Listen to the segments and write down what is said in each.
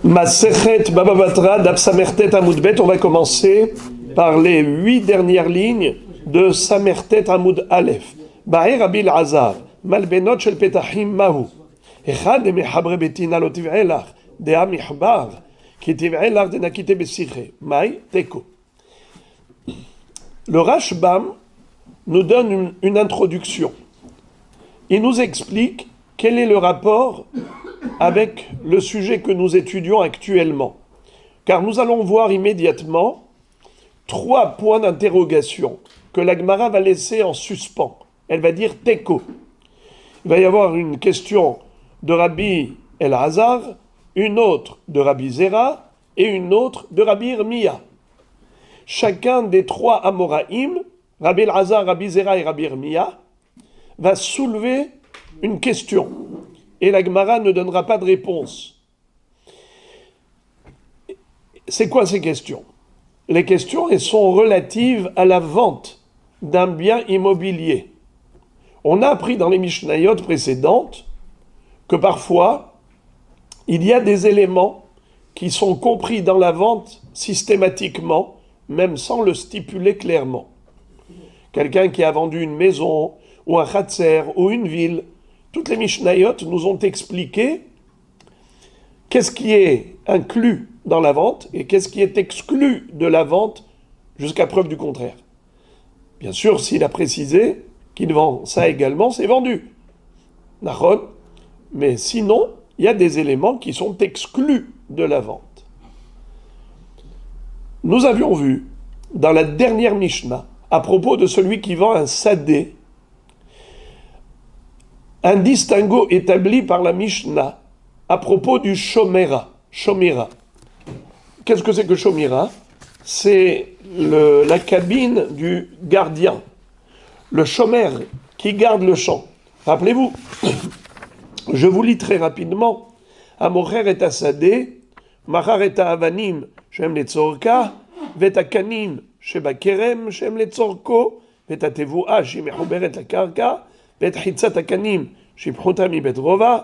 Masechet Baba Batra Daf Samertet Amoud Bet. On va commencer par les 8 dernières lignes de Samertet Amoud Aleph. Ba'er Rabbi Elazar Malbenot Shel Petahim Mahu Echad Mechabre Betina Lo Tiv'e Lach Dea Michbar Ki Tiv'e Lach De Nakite Besiche Mai Teko. Le Rashbam nous donne une introduction. Il nous explique quel est le rapport avec le sujet que nous étudions actuellement. Car nous allons voir immédiatement 3 points d'interrogation que la Gemara va laisser en suspens. Elle va dire Teko. Il va y avoir une question de Rabbi Elazar, une autre de Rabbi Zera et une autre de Rabbi Irmia. Chacun des 3 Amoraïm, Rabbi Elazar, Rabbi Zera et Rabbi Irmia, va soulever une question. Et la Gemara ne donnera pas de réponse. C'est quoi ces questions? Les questions, elles sont relatives à la vente d'un bien immobilier. On a appris dans les Mishnayot précédentes que parfois, il y a des éléments qui sont compris dans la vente systématiquement, même sans le stipuler clairement. Quelqu'un qui a vendu une maison, ou un khatser, ou une ville, toutes les Mishnayot nous ont expliqué qu'est-ce qui est inclus dans la vente et qu'est-ce qui est exclu de la vente jusqu'à preuve du contraire. Bien sûr, s'il a précisé qu'il vend ça également, c'est vendu. Nachon, mais sinon, il y a des éléments qui sont exclus de la vente. Nous avions vu dans la dernière Mishnah, à propos de celui qui vend un sadé, un distinguo établi par la Mishnah à propos du shomera. Shomira. Qu'est-ce que c'est que shomira? C'est la cabine du gardien. Le shomer qui garde le champ. Rappelez-vous, je vous lis très rapidement. Amocher et asadé, machar et avanim, shem letzorka, vet kanim, sheba kerem, shem letzorko, vet tevua, shemechuberet la karka, ואת חיצת הקנים שפחותה מבית רובע,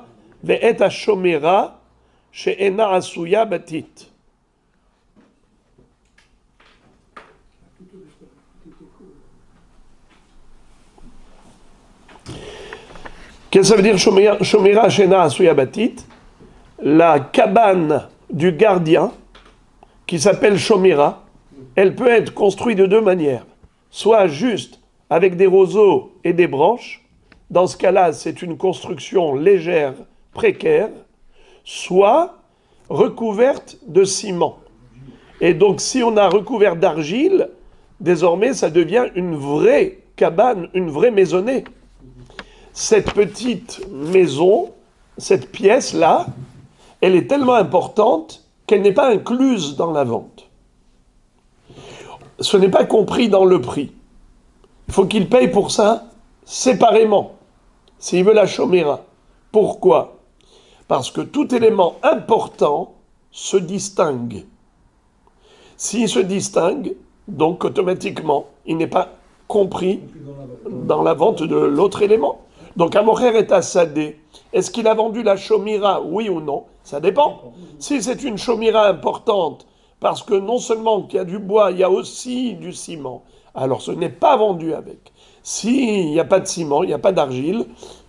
ואת השומרה שאינה עשויה בתית. Qu'est-ce que ça veut dire shomera she'ena asuya batit? La cabane du gardien, qui s'appelle shomera, elle peut être construite de 2 manières. Soit juste avec des roseaux et des branches. Dans ce cas-là, c'est une construction légère, précaire, soit recouverte de ciment. Et donc, si on a recouvert d'argile, désormais, ça devient une vraie cabane, une vraie maisonnée. Cette petite maison, cette pièce-là, elle est tellement importante qu'elle n'est pas incluse dans la vente. Ce n'est pas compris dans le prix. Il faut qu'il paye pour ça séparément. S'il veut la shomera. Pourquoi? Parce que tout élément important se distingue. S'il se distingue, donc automatiquement, il n'est pas compris dans la vente de l'autre élément. Donc Amocher est asadé. Est-ce qu'il a vendu la shomira, oui ou non? Ça dépend. Si c'est une shomira importante, parce que non seulement qu'il y a du bois, il y a aussi du ciment, alors ce n'est pas vendu avec. S'il n'y a pas de ciment, il n'y a pas d'argile,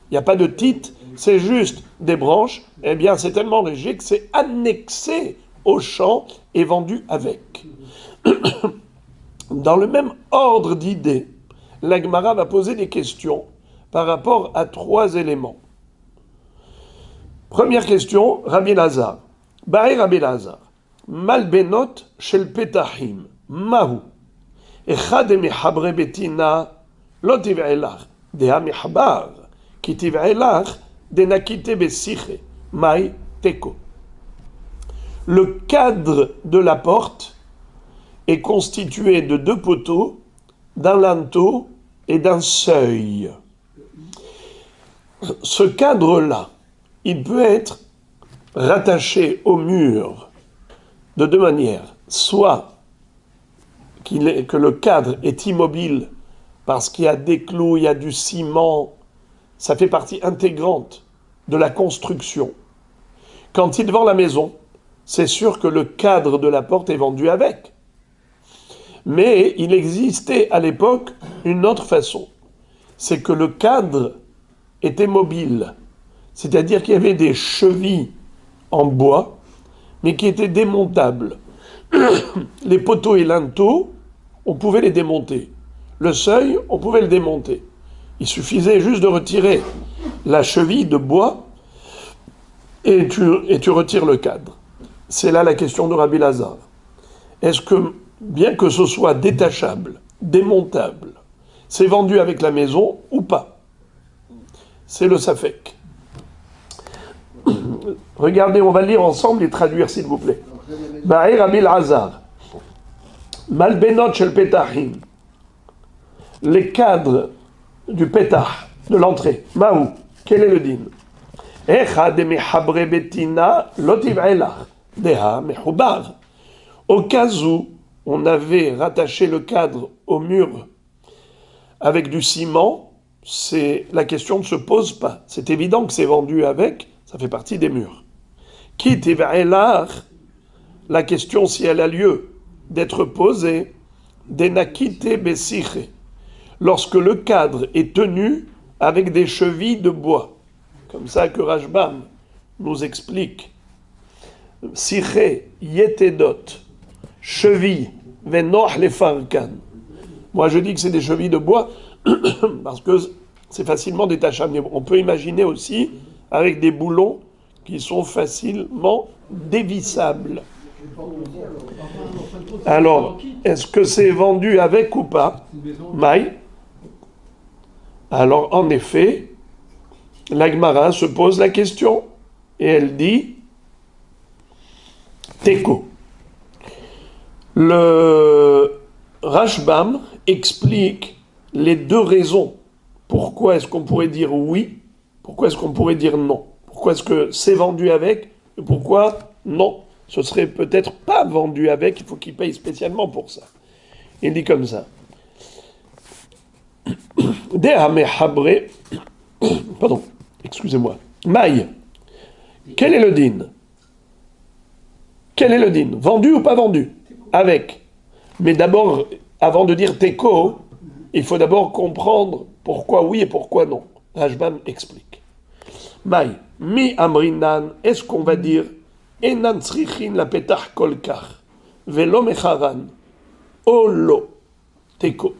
il n'y a pas de tite, c'est juste des branches, eh bien c'est tellement léger que c'est annexé au champ et vendu avec. Dans le même ordre d'idées, la Gemara va poser des questions par rapport à 3 éléments. Première question, Rabbi Elazar. Ba'er Rabbi Elazar. Malbenot shel petahim. Mahu. Echad mechabre betina. Lo tiv'e lach, dea michbar, ki tiv'e lach, de nakite besiche, mai teko. Le cadre de la porte est constitué de 2 poteaux, d'un linteau et d'un seuil. Ce cadre-là, il peut être rattaché au mur de 2 manières. Soit que le cadre est immobile, parce qu'il y a des clous, il y a du ciment, ça fait partie intégrante de la construction. Quand il vend la maison, c'est sûr que le cadre de la porte est vendu avec. Mais il existait à l'époque une autre façon. C'est que le cadre était mobile. C'est-à-dire qu'il y avait des chevilles en bois, mais qui étaient démontables. Les poteaux et linteaux, on pouvait les démonter. Le seuil, on pouvait le démonter. Il suffisait juste de retirer la cheville de bois et tu retires le cadre. C'est là la question de Rabbi Lazare. Est-ce que, bien que ce soit détachable, démontable, c'est vendu avec la maison ou pas? C'est le Safek. Regardez, on va lire ensemble et traduire s'il vous plaît. Ba'ir Rabbi Lazare. Malbenot shel petahim. Les cadres du petah, de l'entrée. Maou. Quel est le din? Echa de mehabre betina lotiv'elach. Deha mehubar. Au cas où on avait rattaché le cadre au mur avec du ciment, la question ne se pose pas. C'est évident que c'est vendu avec, ça fait partie des murs. Kitiv'elach, la question si elle a lieu d'être posée, denakite besiche, lorsque le cadre est tenu avec des chevilles de bois. Comme ça que Rashbam nous explique. Siche yetedot, cheville, venoch lefarkan. Moi je dis que c'est des chevilles de bois parce que c'est facilement détachable. On peut imaginer aussi avec des boulons qui sont facilement dévissables. Alors, est-ce que c'est vendu avec ou pas? Maï. Alors, en effet, la Gemara se pose la question et elle dit Teko. Le Rashbam explique les deux raisons. Pourquoi est-ce qu'on pourrait dire oui? Pourquoi est-ce qu'on pourrait dire non? Pourquoi est-ce que c'est vendu avec? Et pourquoi non? Ce serait peut-être pas vendu avec, il faut qu'il paye spécialement pour ça. Il dit comme ça. Pardon, excusez-moi. Maï. Quel est le din? Quel est le din? Vendu ou pas vendu? Avec. Mais d'abord, avant de dire teko, il faut d'abord comprendre pourquoi oui et pourquoi non. Rashbam explique. Maï. Mi amrinan, est-ce qu'on va dire Enan tzrichin la petach kolkar, velo mecharan, olo, teko.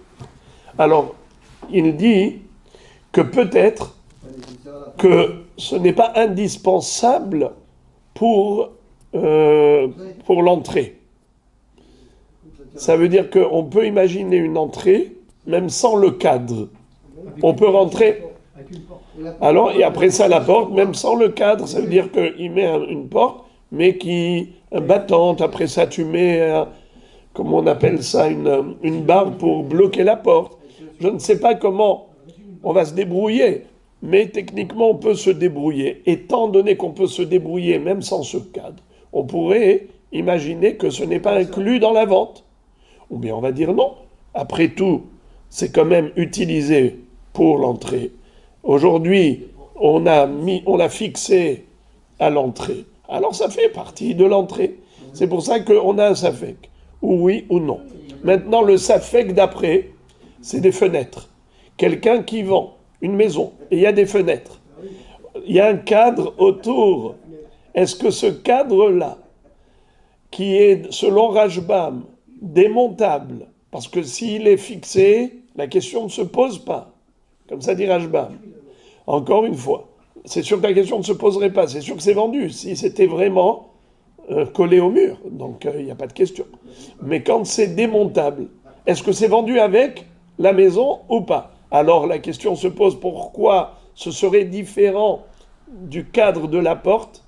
Alors, il dit que peut-être que ce n'est pas indispensable pour l'entrée. Ça veut dire qu'on peut imaginer une entrée même sans le cadre. On peut rentrer. Alors, et après ça, la porte, même sans le cadre, ça veut dire qu'il met une porte, mais battante. Après ça, tu mets, comment on appelle ça, une barre pour bloquer la porte. Je ne sais pas comment on va se débrouiller, mais techniquement, on peut se débrouiller. Étant donné qu'on peut se débrouiller même sans ce cadre, on pourrait imaginer que ce n'est pas inclus dans la vente. Ou bien on va dire non. Après tout, c'est quand même utilisé pour l'entrée. Aujourd'hui, on l'a fixé à l'entrée. Alors ça fait partie de l'entrée. C'est pour ça qu'on a un safek, ou oui ou non. Maintenant, le safek d'après, c'est des fenêtres. Quelqu'un qui vend une maison, et il y a des fenêtres. Il y a un cadre autour. Est-ce que ce cadre-là, qui est, selon Rashbam, démontable, parce que s'il est fixé, la question ne se pose pas. Comme ça dit Rashbam. Encore une fois, c'est sûr que la question ne se poserait pas, c'est sûr que c'est vendu, si c'était vraiment collé au mur, donc il n'y a pas de question. Mais quand c'est démontable, est-ce que c'est vendu avec la maison ou pas? Alors la question se pose, pourquoi ce serait différent du cadre de la porte?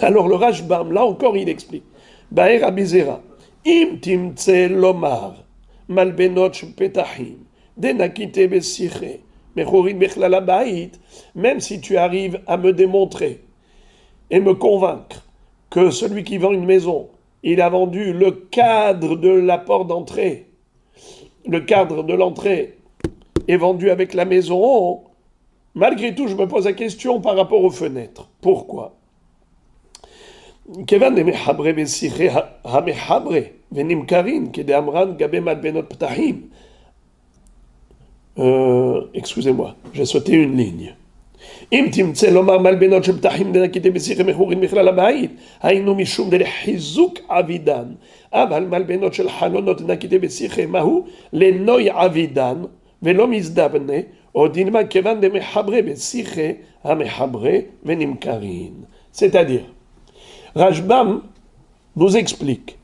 Alors le Rashbam, là encore il explique. Ba'er abizera, im timtse lomar, malbenot petahim, denakite besiche, même si tu arrives à me démontrer et me convaincre que celui qui vend une maison, il a vendu le cadre de la porte d'entrée, le cadre de l'entrée est vendu avec la maison, malgré tout, je me pose la question par rapport aux fenêtres. Pourquoi? כיוון דמחברי בשיחי המחברי ונמכרין כדאמרן גבי מלבנות פתחים. Excusez-moi, j'ai sauté une ligne. אם תמצא לומר מלבנות של פתחים דנקיתי בשיחי מכורים בכלל הבית, היינו משום דלחיזוק עבידן, אבל מלבנות של חלונות דנקיתי בשיחי מהו לנוי עבידן ולא מזדבנה, או דינמה כיוון דמחברי בשיחי המחברי ונמכרין. C'est-à-dire, Rashbam nous explique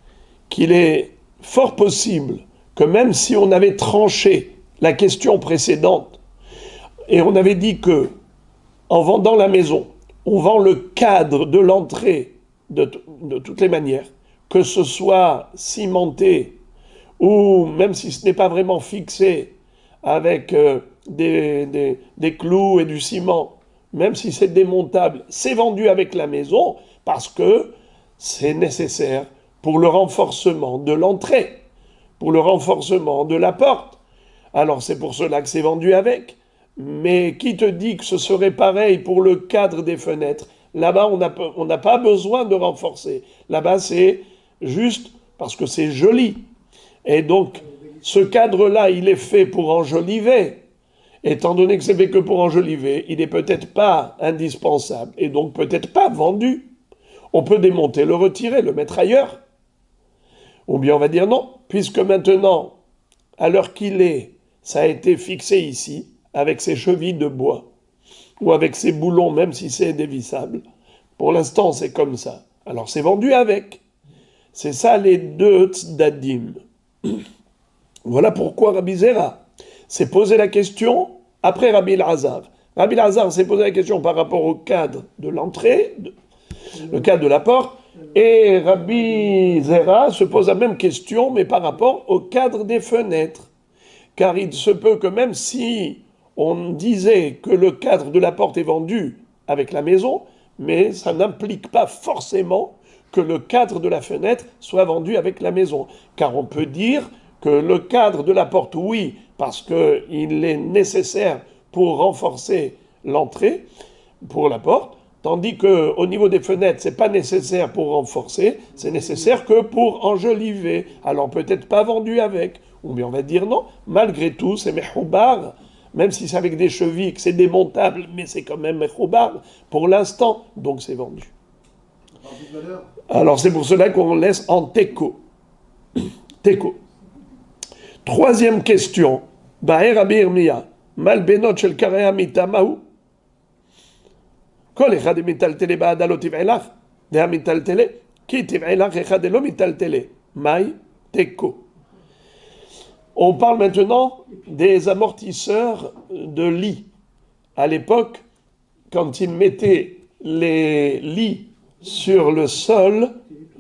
qu'il est fort possible que même si on avait tranché la question précédente et on avait dit que en vendant la maison, on vend le cadre de l'entrée de toutes les manières, que ce soit cimenté ou même si ce n'est pas vraiment fixé avec des clous et du ciment, même si c'est démontable, c'est vendu avec la maison parce que c'est nécessaire pour le renforcement de l'entrée, pour le renforcement de la porte. Alors c'est pour cela que c'est vendu avec. Mais qui te dit que ce serait pareil pour le cadre des fenêtres? Là-bas, on n'a pas besoin de renforcer. Là-bas, c'est juste parce que c'est joli. Et donc, ce cadre-là, il est fait pour enjoliver. Étant donné que c'est fait que pour enjoliver, il n'est peut-être pas indispensable et donc peut-être pas vendu. On peut démonter, le retirer, le mettre ailleurs. Ou bien on va dire non, puisque maintenant, à l'heure qu'il est, ça a été fixé ici, avec ses chevilles de bois, ou avec ses boulons, même si c'est dévissable. Pour l'instant, c'est comme ça. Alors c'est vendu avec. C'est ça les deux tzdadim. Voilà pourquoi Rabbi Zera s'est posé la question après Rabbi Elazar. Rabbi Elazar s'est posé la question par rapport au cadre de l'entrée, le cadre de la porte, et Rabbi Zera se pose la même question, mais par rapport au cadre des fenêtres. Car il se peut que même si on disait que le cadre de la porte est vendu avec la maison, mais ça n'implique pas forcément que le cadre de la fenêtre soit vendu avec la maison. Car on peut dire que le cadre de la porte, oui, parce qu'il est nécessaire pour renforcer l'entrée, pour la porte, tandis qu'au niveau des fenêtres, c'est pas nécessaire pour renforcer, c'est nécessaire que pour enjoliver. Alors peut-être pas vendu avec. Ou bien on va dire non, malgré tout, c'est mechoubar, même si c'est avec des chevilles, que c'est démontable, mais c'est quand même mechoubar pour l'instant, donc c'est vendu. Alors c'est pour cela qu'on laisse en teco. Teco. Troisième question. Ba'er Rabbi Yirmiyah, malbenot shel karei amita mahu. כל אחד מיטלטלה בעדה לא תבעה לך, והמיטלטלה, כי תבעה לך אחד לא מיטלטלה. מאי תיקו. On parle maintenant des amortisseurs de lits. À l'époque, quand ils mettaient les lits sur le sol,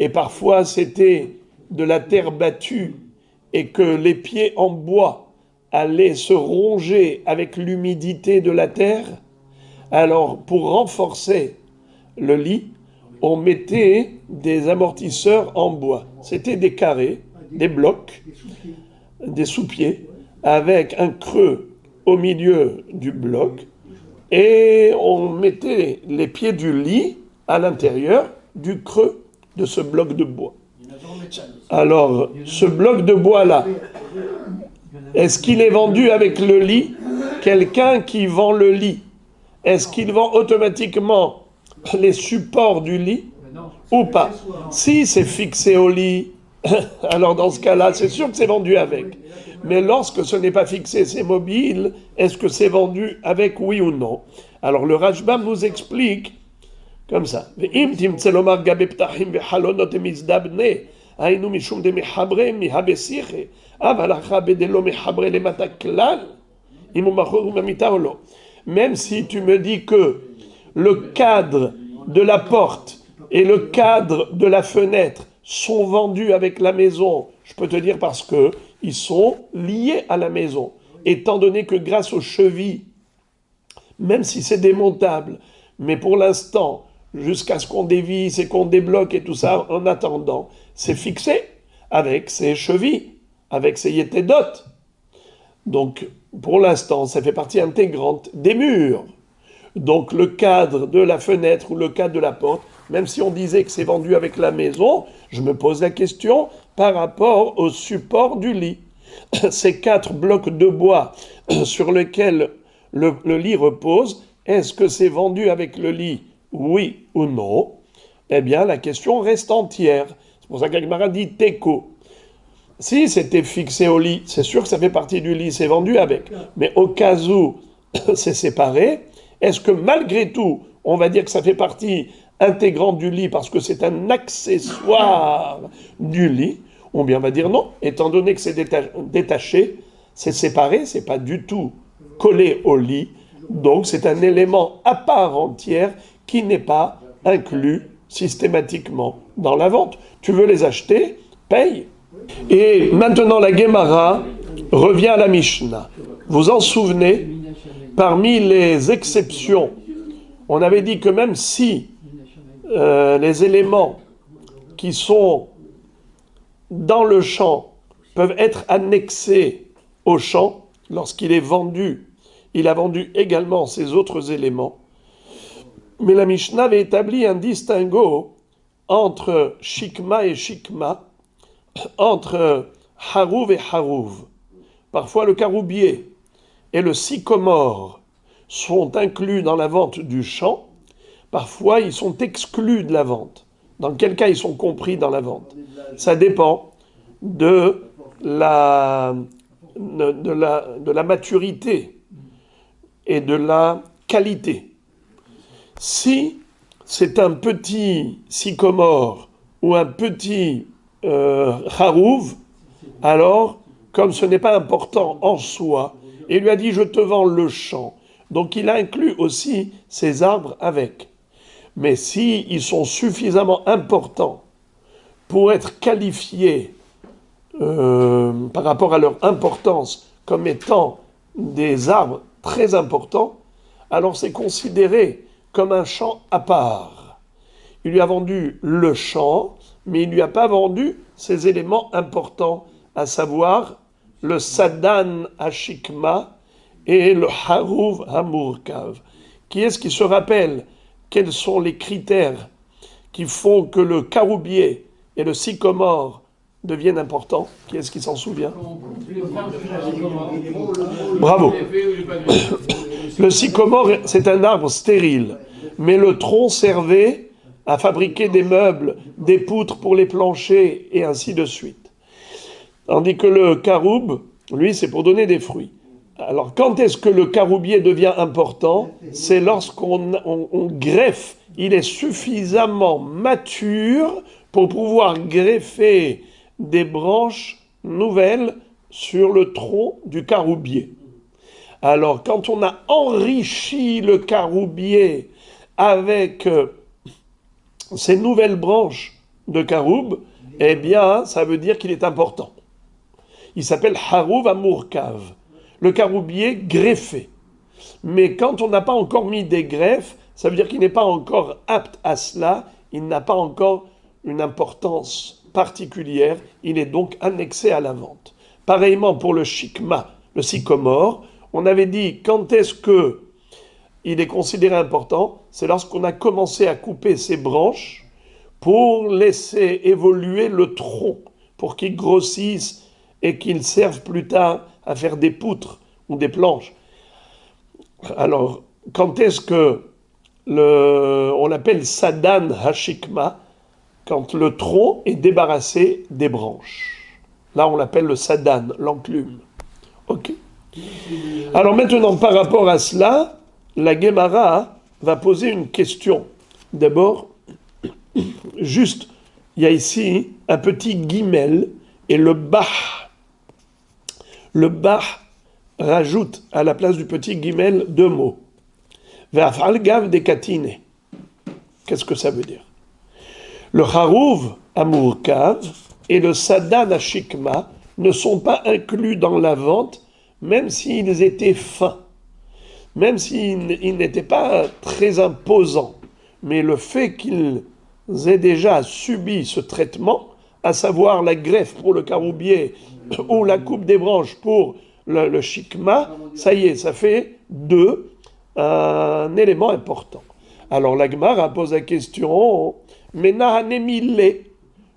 et parfois c'était de la terre battue, et que les pieds en bois allaient se ronger avec l'humidité de la terre, alors pour renforcer le lit, on mettait des amortisseurs en bois. C'était des carrés, des blocs, des sous-pieds, avec un creux au milieu du bloc, et on mettait les pieds du lit à l'intérieur du creux de ce bloc de bois. Alors, ce bloc de bois-là, est-ce qu'il est vendu avec le lit? Quelqu'un qui vend le lit, est-ce qu'il vend automatiquement les supports du lit ou pas? Si c'est fixé au lit, alors dans ce cas-là, c'est sûr que c'est vendu avec. Mais lorsque ce n'est pas fixé, c'est mobile, est-ce que c'est vendu avec, oui ou non? Alors le Rashbam nous explique comme ça. Même si tu me dis que le cadre de la porte et le cadre de la fenêtre sont vendus avec la maison, je peux te dire parce que ils sont liés à la maison. Étant donné que grâce aux chevilles, même si c'est démontable, mais pour l'instant, jusqu'à ce qu'on dévisse et qu'on débloque et tout ça, en attendant, c'est fixé avec ses chevilles, avec ses yétédotes. Donc, pour l'instant, ça fait partie intégrante des murs. Donc, le cadre de la fenêtre ou le cadre de la porte même si on disait que c'est vendu avec la maison, je me pose la question par rapport au support du lit. Ces 4 blocs de bois sur lesquels le lit repose, est-ce que c'est vendu avec le lit, oui ou non? Eh bien, la question reste entière. C'est pour ça qu'Agmara dit Teko. Si c'était fixé au lit, c'est sûr que ça fait partie du lit, c'est vendu avec. Mais au cas où c'est séparé, est-ce que malgré tout, on va dire que ça fait partie intégrante du lit parce que c'est un accessoire du lit, ou bien on va dire non, étant donné que c'est détaché, c'est séparé, c'est pas du tout collé au lit, donc c'est un élément à part entière qui n'est pas inclus systématiquement dans la vente. Tu veux les acheter, paye. Et maintenant la Gemara revient à la Mishnah. Vous en souvenez, parmi les exceptions, on avait dit que même si les éléments qui sont dans le champ peuvent être annexés au champ, lorsqu'il est vendu, il a vendu également ces autres éléments. Mais la Mishnah avait établi un distinguo entre shikma et shikma, entre harouv et harouv. Parfois le caroubier et le sycomore sont inclus dans la vente du champ, parfois ils sont exclus de la vente. Dans quel cas ils sont compris dans la vente? Ça dépend de la maturité et de la qualité. Si c'est un petit sycomore ou un petit harouv, alors, comme ce n'est pas important en soi, il lui a dit « je te vends le champ ». Donc il a inclus aussi ces arbres avec. Mais si ils sont suffisamment importants pour être qualifiés par rapport à leur importance comme étant des arbres très importants, alors c'est considéré comme un champ à part. Il lui a vendu le champ, mais il ne lui a pas vendu ces éléments importants, à savoir le sadan hashikma et le harouv hamurkav. Qui est-ce qui se rappelle quels sont les critères qui font que le caroubier et le sycomore deviennent importants? Qui est-ce qui s'en souvient? Bravo. Le sycomore, c'est un arbre stérile, mais le tronc servait à fabriquer des meubles, des poutres pour les planchers, et ainsi de suite. Tandis que le caroub, lui, c'est pour donner des fruits. Alors, quand est-ce que le caroubier devient important? C'est lorsqu'on greffe. Il est suffisamment mature pour pouvoir greffer des branches nouvelles sur le tronc du caroubier. Alors, quand on a enrichi le caroubier avec ces nouvelles branches de caroub, eh bien, ça veut dire qu'il est important. Il s'appelle harouv hamurkav, le caroubier greffé. Mais quand on n'a pas encore mis des greffes, ça veut dire qu'il n'est pas encore apte à cela, il n'a pas encore une importance particulière, il est donc annexé à la vente. Pareillement pour le shikma, le sycomore, on avait dit quand est-ce que il est considéré important, c'est lorsqu'on a commencé à couper ses branches pour laisser évoluer le tronc, pour qu'il grossisse et qu'il serve plus tard à faire des poutres ou des planches. Alors, quand est-ce que on l'appelle sadan hashikma? Quand le tronc est débarrassé des branches. Là, on l'appelle le sadan, l'enclume. Ok. Alors maintenant, par rapport à cela, la Gemara va poser une question. D'abord, juste, il y a ici un petit guimel et le bah. Le bah rajoute à la place du petit guimel 2 mots. Ve'afalgav dekatine. Qu'est-ce que ça veut dire? Le harouv hamurkav et le sadan hashikma ne sont pas inclus dans la vente, même s'ils étaient fins, même s'ils n'étaient pas très imposants. Mais le fait qu'ils aient déjà subi ce traitement, à savoir la greffe pour le caroubier ou la coupe des branches pour le shikma, ça y est, ça fait 2, un élément important. Alors la Gemara pose la question, Menahanemile,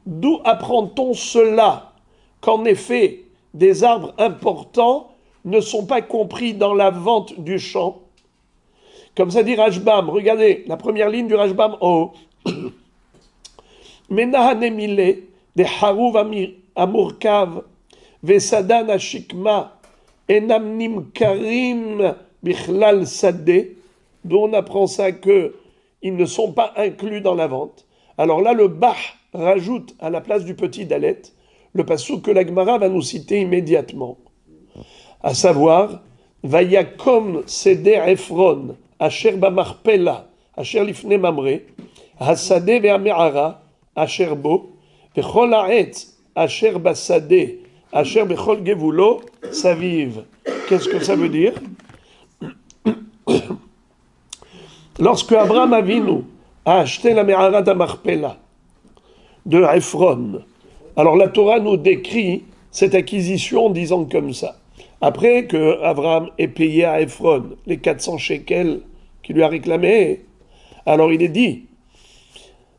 d'où apprend-on cela? Qu'en effet, des arbres importants ne sont pas compris dans la vente du champ. Comme ça dit Rashbam, regardez la première ligne du Rashbam en haut. Menahanemile, de Haruv Amurkav, Vesadan Ashikma, Enam Nimkarim Bichlal Sadeh, d'où on apprend ça que ils ne sont pas inclus dans la vente. Alors là, le Bah rajoute à la place du petit Dalet le passouk que la Gemara va nous citer immédiatement, à savoir Vayakom Seder Ephron Asher Bamarpela Asher Lifne Mamre Hasadeh Ve'ame'ara Asher Bo Vechol Ha'etz Asher Basadeh Asher Bechol Gevulo Saviv. Qu'est-ce que ça veut dire? Lorsque Abraham Avinu a acheté la Me'ara d'Amarpela de Ephron, alors la Torah nous décrit cette acquisition en disant comme ça. Après que Abraham ait payé à Ephron les 400 shekels qu'il lui a réclamés, alors il est dit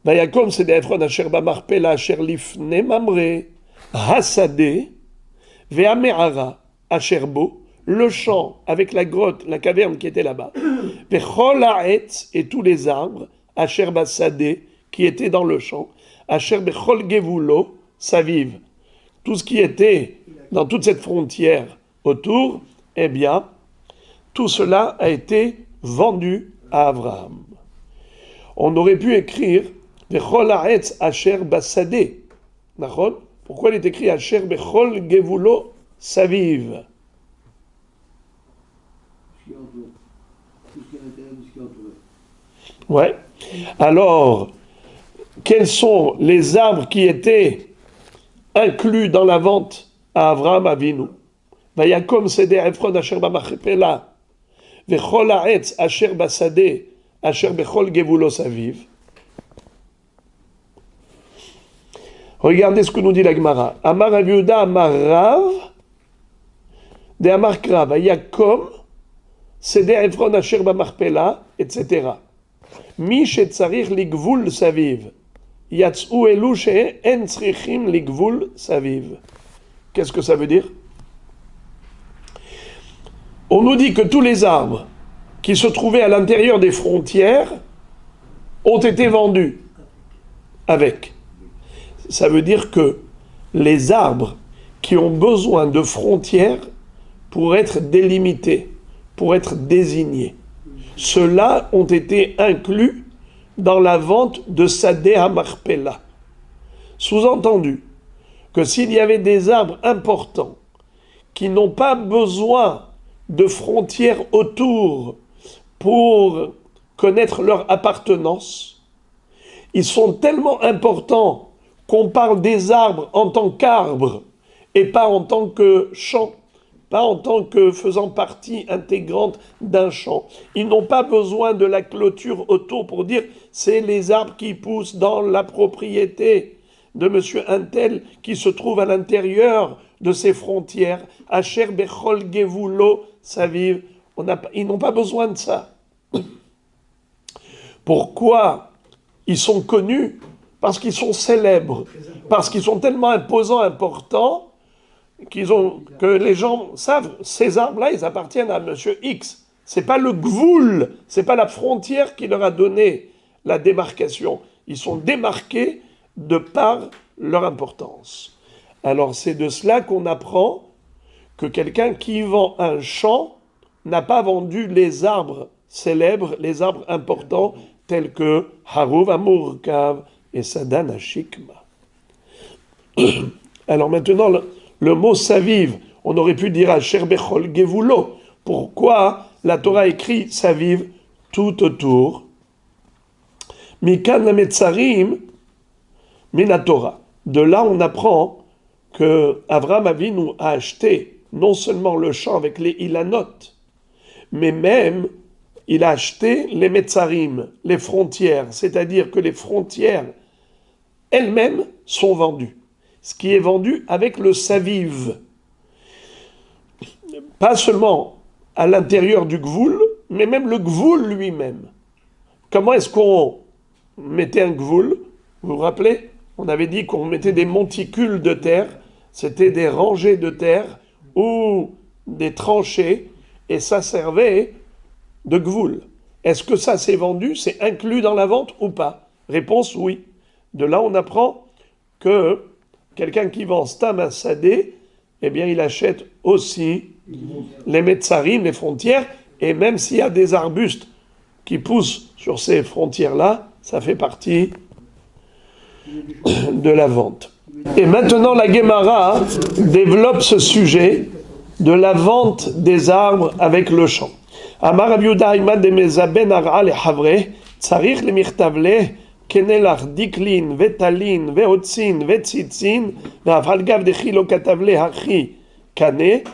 Vayakom c'est Ephron asher bamarpela asher lifne mamre hasadeh ve'ame'ara asher bo, le champ avec la grotte, la caverne qui était là-bas, ve'chol ha'etz et tous les arbres asher basadeh qui étaient dans le champ, asher bechol gevulo saviv, tout ce qui était dans toute cette frontière autour, eh bien, tout cela a été vendu à Abraham. On aurait pu écrire Vechol ha'etz asher basadeh. Pourquoi il est écrit asher bechol gevulo saviv? Ouais. Alors, quels sont les arbres qui étaient inclus dans la vente à Abraham Avinu? Vayakom seder Ephron asher bamachpela, vechol ha'etz asher basadeh, asher bechol gevulo saviv. Regardez ce que nous dit la Gemara. Amar Rav Yehuda Amar Rav, de Amar Krav, Vayakom seder Ephron asher bamachpela, etc. Mi shetzarich ligvul saviv. Yatzou elu she'en tzrichim ligvul saviv. Qu'est-ce que ça veut dire? On nous dit que tous les arbres qui se trouvaient à l'intérieur des frontières ont été vendus avec. Ça veut dire que les arbres qui ont besoin de frontières pour être délimités, pour être désignés, ceux-là ont été inclus dans la vente de Sadeh HaMarpela. Sous-entendu que s'il y avait des arbres importants qui n'ont pas besoin de frontières autour pour connaître leur appartenance, ils sont tellement importants qu'on parle des arbres en tant qu'arbres et pas en tant que champ, pas en tant que faisant partie intégrante d'un champ. Ils n'ont pas besoin de la clôture autour pour dire c'est les arbres qui poussent dans la propriété de monsieur Untel qui se trouve à l'intérieur de ces frontières. Asher bechol gevulo saviv. Ils n'ont pas besoin de ça. Pourquoi ils sont connus? Parce qu'ils sont célèbres, parce qu'ils sont tellement imposants, importants, que les gens savent, ces arbres-là, ils appartiennent à monsieur X. C'est pas le gvoul, c'est pas la frontière qui leur a donné la démarcation. Ils sont démarqués de par leur importance. Alors c'est de cela qu'on apprend que quelqu'un qui vend un champ n'a pas vendu les arbres célèbres, les arbres importants, tels que Haruv Amurkav et Sadan Ashikma. Alors maintenant, le mot saviv, on aurait pu dire Asher bechol gevulo. Pourquoi la Torah écrit saviv tout autour? Mikan la metzarim mina Torah. De là, on apprend que Avraham Avinu a acheté non seulement le champ avec les ilanot, mais même il a acheté les metzarim, les frontières, c'est-à-dire que les frontières elles-mêmes sont vendues. Ce qui est vendu avec le saviv. Pas seulement à l'intérieur du gvoul, mais même le gvoul lui-même. Comment est-ce qu'on mettait un gvoul? Vous vous rappelez? On avait dit qu'on mettait des monticules de terre, c'était des rangées de terre ou des tranchées, et ça servait de gvoul. Est-ce que ça s'est vendu? C'est inclus dans la vente ou pas? Réponse oui. De là, on apprend que quelqu'un qui vend stam à sadé, eh bien, il achète aussi les metzarim, les frontières, et même s'il y a des arbustes qui poussent sur ces frontières-là, ça fait partie de la vente. Et maintenant, la Gemara développe ce sujet de la vente des arbres avec le champ. Amar Rav Yehuda imad de mezaben ar'a lehavre, tzarich lemichtavle, kenelach diklin, vetalin, veotzin, vetzitzin, ve'aval gav dechi lo katavle hachi kane,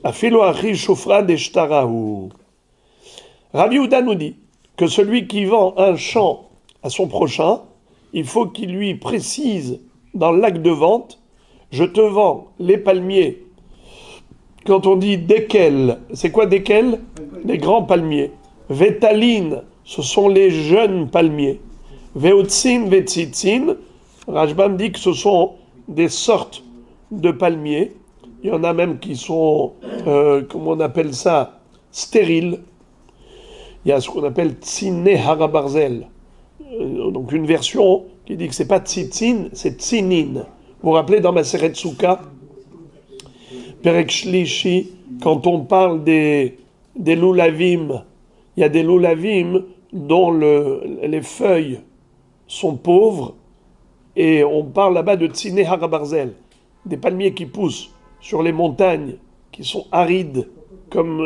afilo hachi shofra deshtarahu. Rav Yehuda nous dit que celui qui vend un champ à son prochain, il faut qu'il lui précise dans l'acte de vente, je te vends les palmiers. Quand on dit desquels, c'est quoi desquels? Les grands palmiers. Vétaline, ce sont les jeunes palmiers. Veotzin, vetzitzin, Rajbam dit que ce sont des sortes de palmiers. Il y en a même qui sont, comment on appelle ça, stériles. Il y a ce qu'on appelle Tsiné Harabarzel. Donc une version qui dit que c'est pas Tzitzin, c'est Tzinin. Vous vous rappelez dans Maseret Souka, Perek Shlishi, quand on parle des loulavim, il y a des loulavim dont les feuilles sont pauvres, et on parle là-bas de Tsiné Harabarzel, des palmiers qui poussent sur les montagnes, qui sont arides, comme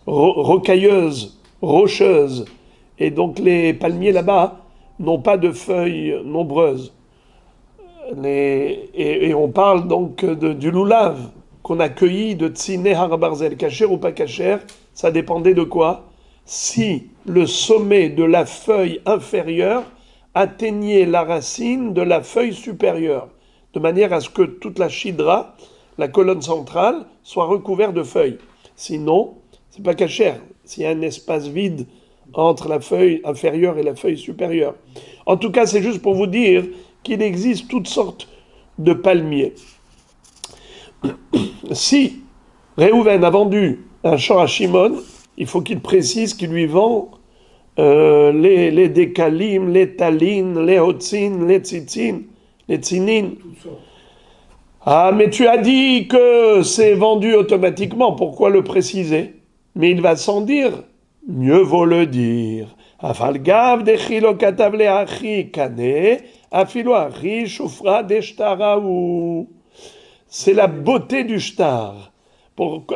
rocailleuses, rocheuses, et donc les palmiers là-bas n'ont pas de feuilles nombreuses. Et on parle donc du loulav qu'on a cueilli de Tsiné Harabarzel, kacher ou pas kacher, ça dépendait de quoi? Si le sommet de la feuille inférieure atteignait la racine de la feuille supérieure, de manière à ce que toute la chidra, la colonne centrale, soit recouverte de feuilles. Sinon, c'est pas kacher. S'il y a un espace vide entre la feuille inférieure et la feuille supérieure. En tout cas, c'est juste pour vous dire qu'il existe toutes sortes de palmiers. Si Réhouven a vendu un champ à Shimon, il faut qu'il précise qu'il lui vend les décalim, les talines, les hotzin, les tzitzin, les tzinin. Ah, mais tu as dit que c'est vendu automatiquement, pourquoi le préciser? Mais il va sans dire. Mieux vaut le dire. Afalgav dechilo katavle achi kane, afilo achi shufra deshtaraou. C'est la beauté du shtar.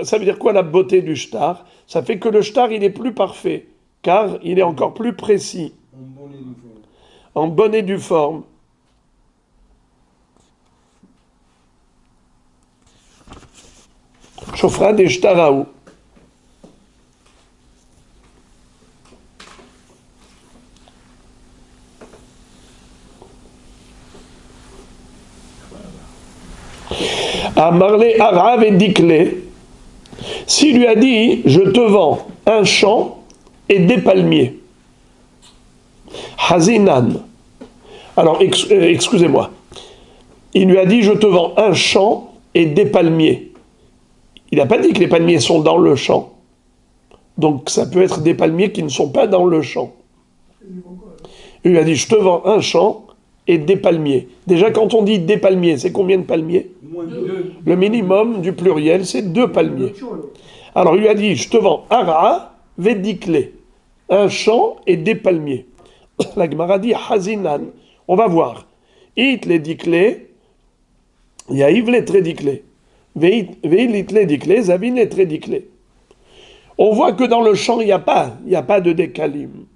Ça veut dire quoi la beauté du shtar? Ça fait que le shtar il est plus parfait, car il est encore plus précis. En bonne et due forme. Shufra deshtaraou. À Marley Arav et Dikle, s'il lui a dit je te vends un champ et des palmiers, Hazinan. Alors excusez-moi, il lui a dit je te vends un champ et des palmiers. Il n'a pas dit que les palmiers sont dans le champ, donc ça peut être des palmiers qui ne sont pas dans le champ. Il lui a dit je te vends un champ et des palmiers. Déjà, quand on dit des palmiers, c'est combien de palmiers? Le minimum du pluriel, c'est 2 palmiers. Alors, il lui a dit, je te vends ara vedikle, un champ et des palmiers. La Gemara dit, hazinan. On va voir. It le dikle, yaïv le tredikle. Veit le dikle, zavin le tredikle. On voit que dans le champ, il n'y a pas de décalim.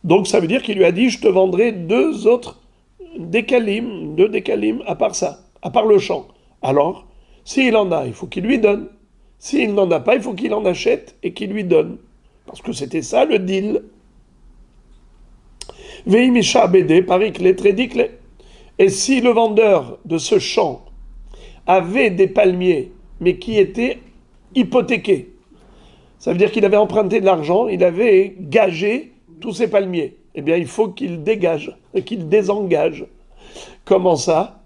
Donc, ça veut dire qu'il lui a dit, je te vendrai 2 autres décalim, 2 décalim à part ça, à part le champ. Alors, s'il en a, il faut qu'il lui donne. S'il n'en a pas, il faut qu'il en achète et qu'il lui donne. Parce que c'était ça le deal. Veimisha bédé, parikle, tredikle. Et si le vendeur de ce champ avait des palmiers, mais qui étaient hypothéqués, ça veut dire qu'il avait emprunté de l'argent, il avait gagé tous ses palmiers. eh bien, il faut qu'il dégage, qu'il désengage. Comment ça?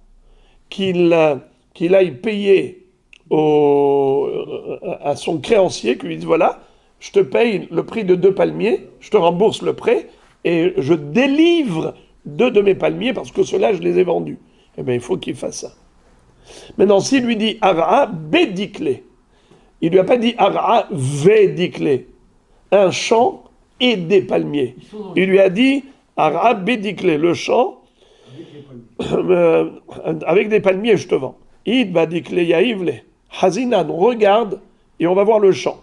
Qu'il aille payer à son créancier, qu'il lui dise, voilà, je te paye le prix de 2 palmiers, je te rembourse le prêt, et je délivre 2 de mes palmiers, parce que ceux-là, je les ai vendus. Eh bien, il faut qu'il fasse ça. Maintenant, s'il lui dit, Ara bédiclé, il lui a pas dit, Ara védiclé, un champ et des palmiers. Il lui a dit, Ara bédiclé, le champ, avec des palmiers, je te vends. Id badikle yaivle. Hazinan, on regarde et on va voir le champ.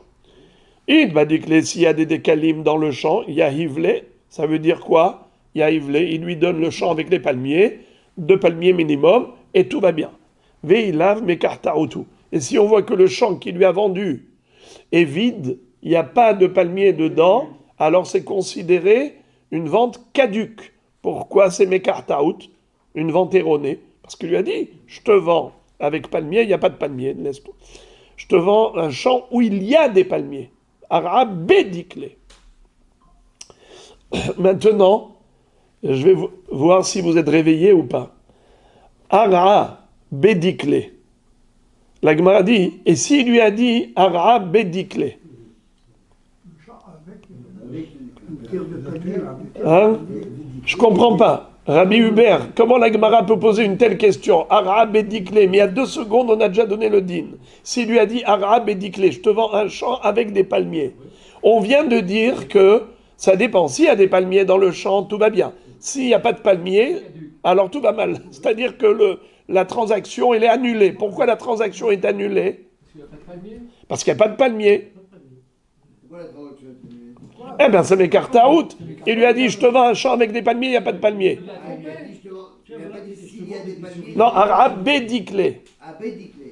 Id badikle, s'il y a des décalim dans le champ, yahivle, ça veut dire quoi? Yahivle, il lui donne le champ avec les palmiers, 2 palmiers minimum, et tout va bien. Veilav mekartaotu. Et si on voit que le champ qui lui a vendu est vide, il n'y a pas de palmiers dedans, alors c'est considéré une vente caduque. Pourquoi c'est mekartaout? Une vente erronée. Parce qu'il lui a dit, je te vends avec palmier, il n'y a pas de palmier, laisse-toi. Je te vends un champ où il y a des palmiers. Ara bédiclé. Maintenant, je vais voir si vous êtes réveillés ou pas. Ara bédiclé. La Gemara dit, et s'il lui a dit Ara bédiclé. Hein? Je comprends pas. Rabbi Hubert, comment la Gemara peut poser une telle question? Ara bédiclé, mais il y a 2 secondes, on a déjà donné le din. S'il lui a dit Ara bédiclé, je te vends un champ avec des palmiers. On vient de dire que ça dépend. S'il y a des palmiers dans le champ, tout va bien. S'il n'y a pas de palmiers, alors tout va mal. C'est-à-dire que la transaction, elle est annulée. Pourquoi la transaction est annulée? Parce qu'il n'y a pas de palmiers. Eh bien, c'est Mekartaout. Il lui a dit, je te vends un champ avec des palmiers, il n'y a pas de palmiers. Non, Ara bédiclé.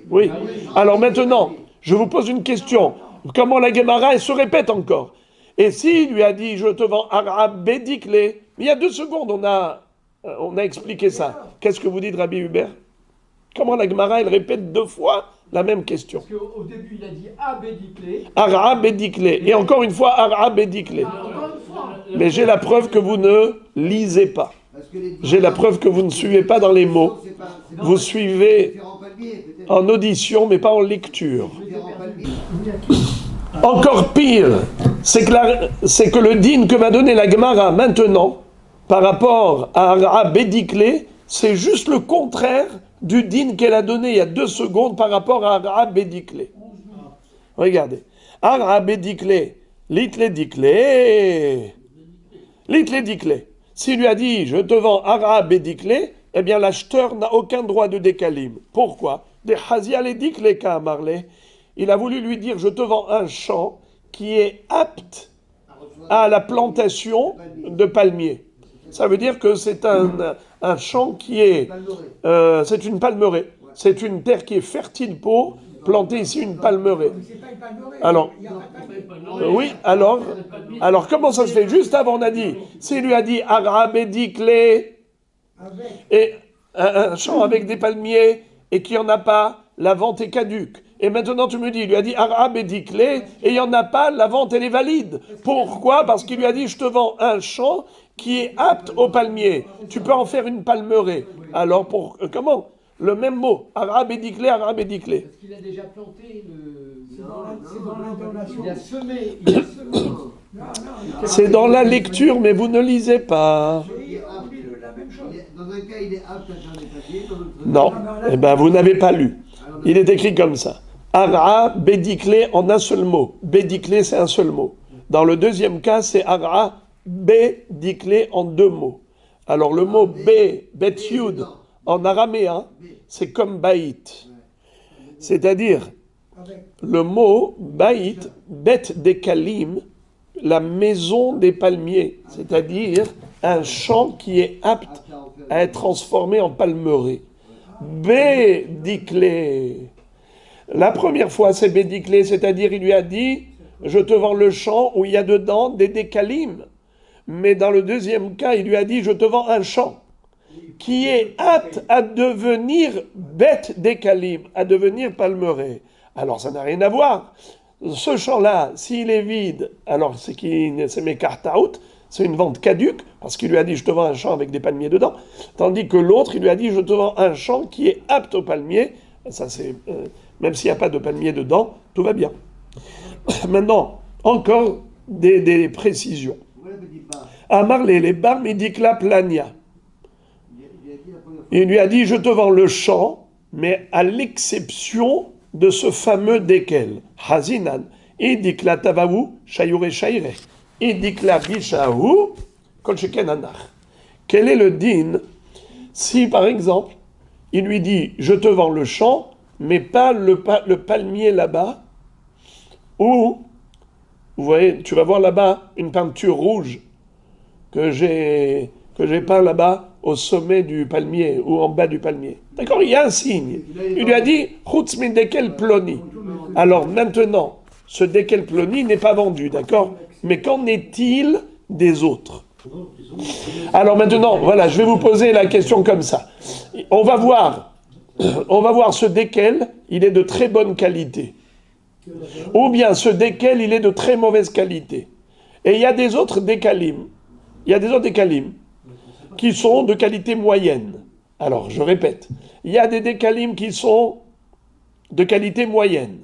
Oui. Alors maintenant, je vous pose une question. Comment la Gemara, elle se répète encore? Et s'il lui a dit, je te vends Ara bédiclé, il y a 2 secondes, on a expliqué ça. Qu'est-ce que vous dites, Rabbi Hubert? Comment la Gemara, elle répète 2 fois la même question? Parce qu'au début, il a dit Abédiclé. Ara bédiclé. Et encore une fois, Ara bédiclé. Mais j'ai la preuve que vous ne lisez pas. J'ai la preuve que vous ne suivez pas dans les mots. Vous suivez en audition, mais pas en lecture. Encore pire, c'est que le din que m'a donné la Gemara maintenant, par rapport à Ara bédiclé, c'est juste le contraire du din qu'elle a donné il y a 2 secondes par rapport à Ara bédiclé. Regardez. Ara bédiclé, litle diclé. Litle diclé. S'il lui a dit, je te vends Ara bédiclé, eh bien l'acheteur n'a aucun droit de décalim. Pourquoi? Des Hazia les diclé ka marlé. Il a voulu lui dire, je te vends un champ qui est apte à la plantation de palmiers. Ça veut dire que c'est un champ qui est... c'est une palmeraie. C'est une terre qui est fertile pour planter ici une palmeraie. Alors, oui, alors comment ça se fait? Juste avant, on a dit, s'il lui a dit Ara bédiclé, et un champ avec des palmiers, et qu'il n'y en a pas, la vente est caduque. Et maintenant, tu me dis, il lui a dit Ara bédiclé, et il n'y en a pas, la vente, elle est valide. Pourquoi? Parce qu'il lui a dit, je te vends un champ qui est apte au palmier. Tu peux en faire une palmeraie. Alors, comment? Le même mot, Ara bédiclé, Ara bédiclé. Parce qu'il a déjà planté c'est dans l'indonation. Il a semé. C'est dans la lecture, mais vous ne lisez pas. Dans un cas, il est apte à faire des papiers. Non, eh ben vous n'avez pas lu. Il est écrit comme ça. Ara bédiclé en un seul mot. Bédiclé, c'est un seul mot. Dans le deuxième cas, c'est Ara bédiclé en 2 mots. Alors le mot bet yud en araméen, c'est comme baït. C'est-à-dire, le mot baït, bet dekalim, la maison des palmiers. C'est-à-dire un champ qui est apte à être transformé en palmeraie. Bédiclé. La première fois, c'est bédiclé, c'est-à-dire il lui a dit, je te vends le champ où il y a dedans des décalim. Mais dans le deuxième cas, il lui a dit, je te vends un champ qui est apte à devenir bête décalim, à devenir palmeraie. Alors ça n'a rien à voir. Ce champ-là, s'il est vide, alors c'est mekartaout, c'est une vente caduque, parce qu'il lui a dit « je te vends un champ avec des palmiers dedans », tandis que l'autre, il lui a dit « je te vends un champ qui est apte aux palmiers », ça c'est, même s'il n'y a pas de palmiers dedans, tout va bien. Maintenant, encore des précisions. Amar les bar midikla plania. Il lui a dit « je te vends le champ, mais à l'exception de ce fameux dekel, hazinan, et dikla tavaou, shayure shayre. Idikla bishahu kol sheken anach. » Quel est le din si, par exemple, il lui dit « je te vends le champ, mais pas le palmier là-bas, ou, vous voyez, tu vas voir là-bas une peinture rouge que j'ai peint là-bas au sommet du palmier ou en bas du palmier. » D'accord, il y a un signe. Il lui a dit « chutz min dekel ploni ». Alors maintenant, ce dekel ploni n'est pas vendu, d'accord? Mais qu'en est-il des autres? Alors maintenant, voilà, je vais vous poser la question comme ça. On va voir ce dekel, il est de très bonne qualité. Ou bien ce dekel, il est de très mauvaise qualité. Et il y a des autres décalim. Qui sont de qualité moyenne. Alors, je répète, il y a des décalim qui sont de qualité moyenne.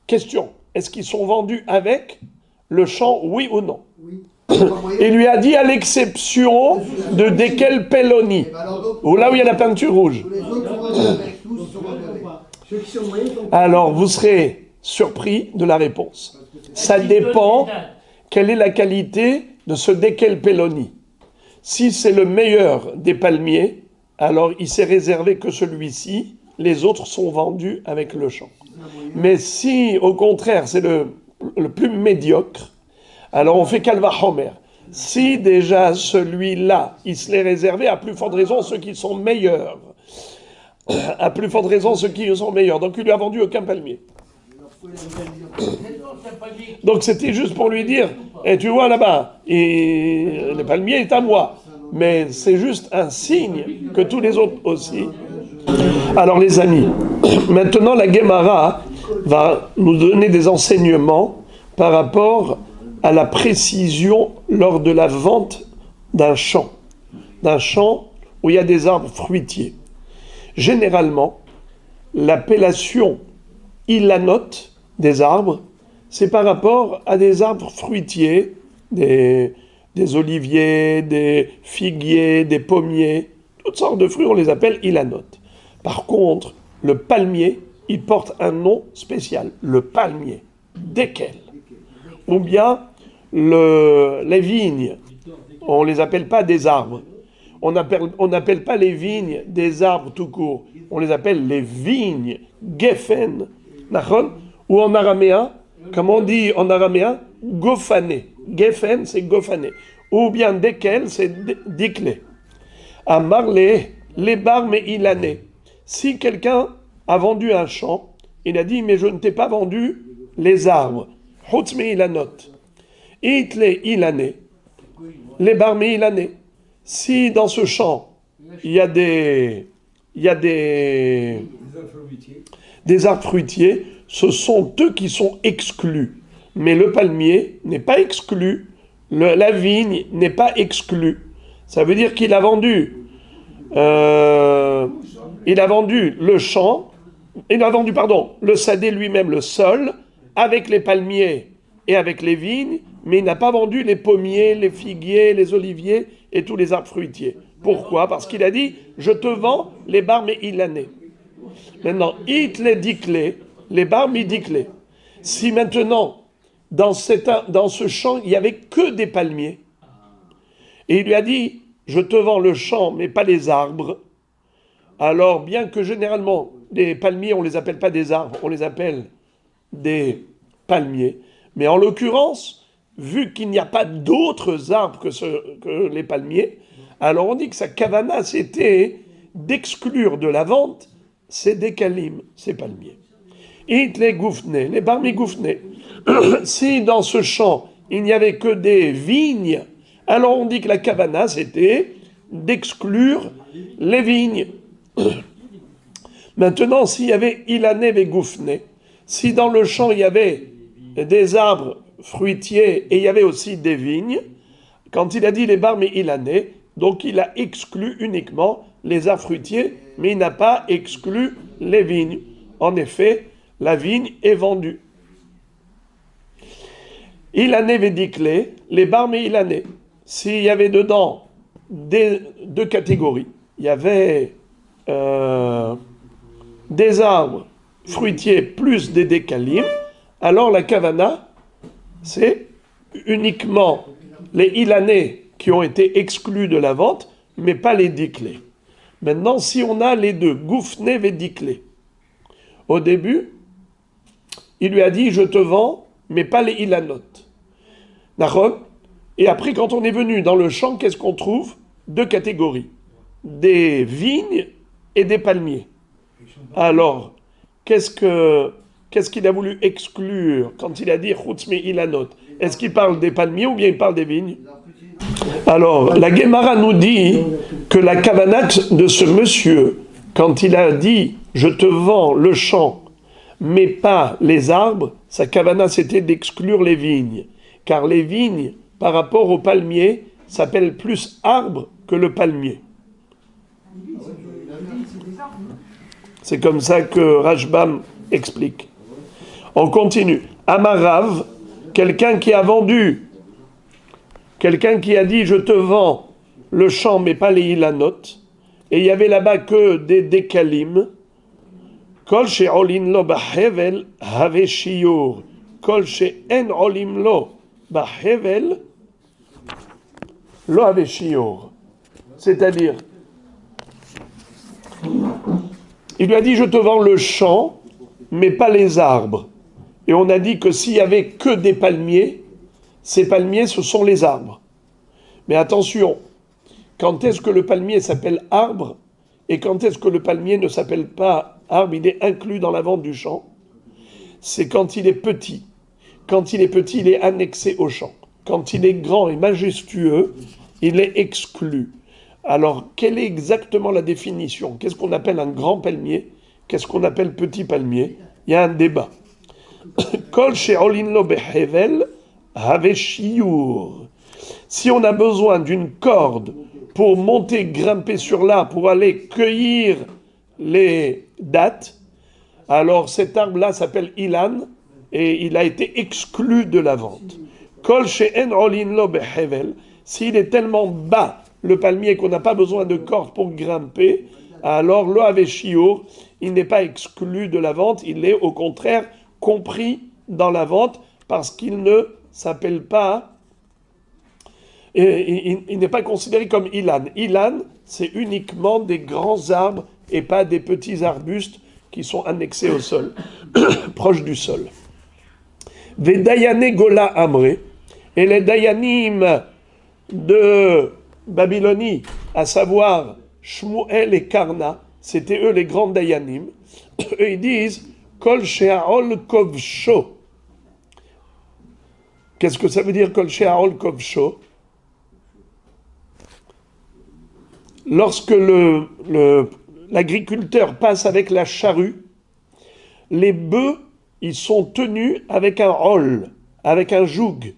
Question, est-ce qu'ils sont vendus avec le champ, oui ou non? Oui. Il lui a dit à l'exception de Dekel Peloni, ou là où il y a la peinture rouge. Alors, vous serez surpris de la réponse. Ça dépend quelle est la qualité de ce Dekel Peloni. Si c'est le meilleur des palmiers, alors il s'est réservé que celui-ci, les autres sont vendus avec le champ. Mais si, au contraire, c'est le plus médiocre, alors on fait Kalva Homer. Si déjà celui-là, il se l'est réservé, à plus forte raison ceux qui sont meilleurs. À plus forte raison ceux qui sont meilleurs. Donc il lui a vendu aucun palmier. Donc c'était juste pour lui dire, et tu vois là-bas, le palmier est à moi. Mais c'est juste un signe que tous les autres aussi. Alors les amis, maintenant la Gemara va nous donner des enseignements par rapport à la précision lors de la vente d'un champ où il y a des arbres fruitiers. Généralement, l'appellation ilanote des arbres, c'est par rapport à des arbres fruitiers, des oliviers, des figuiers, des pommiers, toutes sortes de fruits, on les appelle ilanote. Par contre, le palmier, il porte un nom spécial, le palmier, dekel. Ou bien les vignes, on les appelle pas des arbres. On n'appelle pas les vignes des arbres tout court. On les appelle les vignes, geffen, ou en araméen, comme on dit en araméen, gofané. Geffen, c'est gofané. Ou bien dekel, c'est dikle. À Marley, les barmes ilané. Si quelqu'un a vendu un champ, il a dit, mais je ne t'ai pas vendu les arbres. Chutz me ilanot. Itle ilané. Les barmes ilané. Si dans ce champ, il y a des arbres fruitiers, ce sont eux qui sont exclus. Mais le palmier n'est pas exclu, la vigne n'est pas exclue. Ça veut dire qu'il a vendu le champ, le sadé lui-même, le sol, avec les palmiers et avec les vignes, mais il n'a pas vendu les pommiers, les figuiers, les oliviers et tous les arbres fruitiers. Pourquoi? Parce qu'il a dit, je te vends les barmes ilanées. Maintenant, itle dikle, les barmes dikle. Si maintenant, dans ce champ, il n'y avait que des palmiers, et il lui a dit, je te vends le champ, mais pas les arbres, alors bien que généralement, les palmiers, on ne les appelle pas des arbres, on les appelle des palmiers, mais en l'occurrence, vu qu'il n'y a pas d'autres arbres que les palmiers, alors on dit que sa kavana, c'était d'exclure de la vente ces décalim, ces palmiers. It les goufnés, les barmi goufnés. Si dans ce champ, il n'y avait que des vignes, alors on dit que la kavana, c'était d'exclure les vignes. Maintenant, s'il y avait ilané et goufné, si dans le champ il y avait des arbres fruitiers et il y avait aussi des vignes, Quand il a dit les Barmé Ilané, donc il a exclu uniquement les arbres fruitiers, mais il n'a pas exclu les vignes. En effet, la vigne est vendue. Ilané Védiclé, les Barmé Ilané, s'il y avait dedans deux catégories, il y avait des arbres fruitiers plus des décalim, alors la kavana, c'est uniquement les ilanés qui ont été exclus de la vente, mais pas les diclés. Maintenant, si on a les deux, goufné et diclé, au début, il lui a dit, je te vends, mais pas les ilanot. Nahon. Et après, quand on est venu dans le champ, qu'est-ce qu'on trouve? Deux catégories. Des vignes et des palmiers. Alors, qu'est-ce qu'il a voulu exclure quand il a dit Chutzme Ilanot? Est-ce qu'il parle des palmiers ou bien il parle des vignes? Alors, la Gemara nous dit que la kavanat de ce monsieur, quand il a dit je te vends le champ, mais pas les arbres, sa kavanat c'était d'exclure les vignes. Car les vignes, par rapport aux palmiers, s'appellent plus arbres que le palmier. C'est comme ça que Rashbam explique. On continue. Amarav, quelqu'un qui a vendu, quelqu'un qui a dit je te vends le champ mais pas les ilanot, et il y avait là-bas que des décalim. Kol she'olin lo bahevel have shiur, kol she'en olim lo bahevel lo have shiur. C'est-à-dire, il lui a dit je te vends le champ mais pas les arbres. Et on a dit que s'il y avait que des palmiers, ces palmiers ce sont les arbres. Mais attention, quand est-ce que le palmier s'appelle arbre et quand est-ce que le palmier ne s'appelle pas arbre, il est inclus dans la vente du champ? C'est quand il est petit. Quand il est petit, il est annexé au champ. Quand il est grand et majestueux, il est exclu. Alors, quelle est exactement la définition? Qu'est-ce qu'on appelle un grand palmier? Qu'est-ce qu'on appelle petit palmier? Il y a un débat. Kol she'olin lo behevel have shiur. Si on a besoin d'une corde pour monter, grimper sur l'arbre, pour aller cueillir les dattes, alors cet arbre-là s'appelle Ilan et il a été exclu de la vente. Kol she'en olin lo behevel, s'il est tellement bas, le palmier, qu'on n'a pas besoin de corde pour grimper, alors lo have shiur, il n'est pas exclu de la vente, il est au contraire compris dans la vente parce qu'il ne s'appelle pas, il n'est pas considéré comme Ilan. Ilan, c'est uniquement des grands arbres et pas des petits arbustes qui sont annexés au sol, proches du sol. Vedayane Gola Amré, et les Dayanim de Babylonie, à savoir Shmuel et Karna, c'était eux les grands Dayanim, eux ils disent Kol she'aol kovsho. Qu'est-ce que ça veut dire Kol she'aol kovsho? Lorsque l'agriculteur passe avec la charrue, les bœufs, ils sont tenus avec un hol, avec un joug.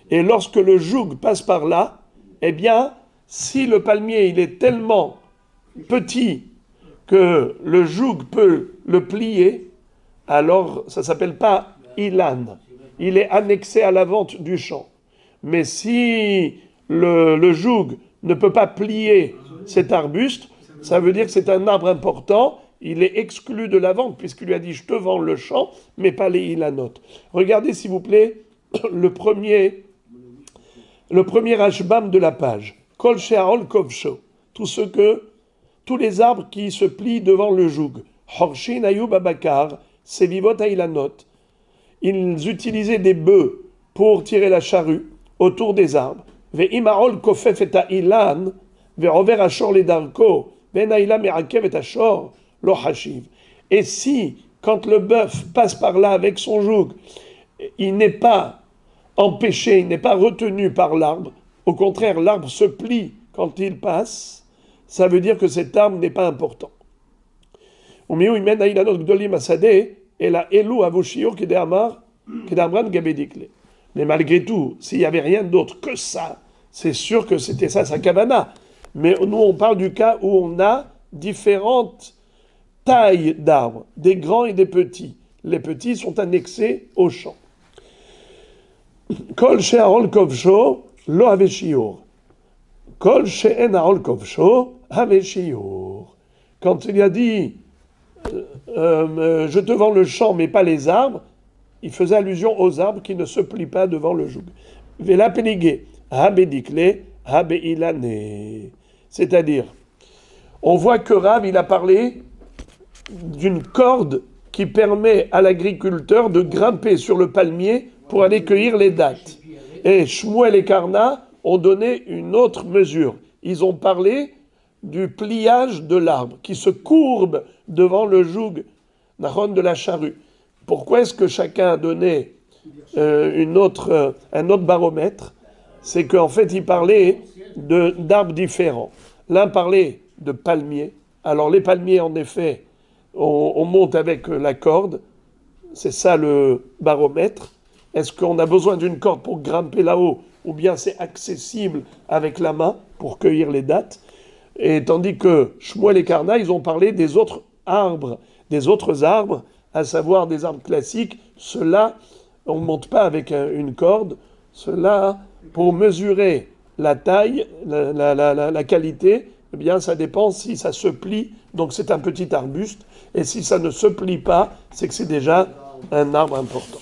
Et lorsque le joug passe par là, eh bien, si le palmier il est tellement petit que le joug peut le plier, alors ça ne s'appelle pas Ilan. Il est annexé à la vente du champ. Mais si le joug ne peut pas plier cet arbuste, ça veut dire que c'est un arbre important, il est exclu de la vente, puisqu'il lui a dit « je te vends le champ, mais pas les ilanot ». Regardez s'il vous plaît le premier Rashbam de la page. Kol she'aol kovsho. Tous les arbres qui se plient devant le joug. Horshin ayub abakar, sevivot ailanot. Ils utilisaient des bœufs pour tirer la charrue autour des arbres. Ve'imarol kofef et ilan, ve'over ashor le darko, ve'naila me'akev et ashor, lo hashiv. Et si, quand le bœuf passe par là avec son joug, il n'est pas empêché, il n'est pas retenu par l'arbre, au contraire, l'arbre se plie quand il passe, ça veut dire que cet arbre n'est pas important. Mais malgré tout, s'il n'y avait rien d'autre que ça, c'est sûr que c'était ça sa kavana. Mais nous, on parle du cas où on a différentes tailles d'arbres, des grands et des petits. Les petits sont annexés au champ. Kol she'arol kovsho lo have shiur. Kol she'en arol kovsho have shiur. Quand il a dit je te vends le champ mais pas les arbres, il faisait allusion aux arbres qui ne se plient pas devant le joug. Vela penigé habe dikle habe ilane. C'est-à-dire, on voit que Rav, il a parlé d'une corde qui permet à l'agriculteur de grimper sur le palmier pour aller cueillir les dattes. Et Shmuel et Karna ont donné une autre mesure. Ils ont parlé du pliage de l'arbre qui se courbe devant le joug de la charrue. Pourquoi est-ce que chacun a donné un autre baromètre? C'est qu'en fait, il parlait d'arbres différents. L'un parlait de palmiers. Alors les palmiers, en effet, on monte avec la corde. C'est ça le baromètre. Est-ce qu'on a besoin d'une corde pour grimper là-haut, ou bien c'est accessible avec la main pour cueillir les dattes? Et tandis que Shmuel et Karna, ils ont parlé des autres arbres, à savoir des arbres classiques. Ceux-là, on ne monte pas avec une corde. Ceux-là, pour mesurer la taille, la qualité, eh bien, ça dépend si ça se plie, donc c'est un petit arbuste, et si ça ne se plie pas, c'est que c'est déjà un arbre important.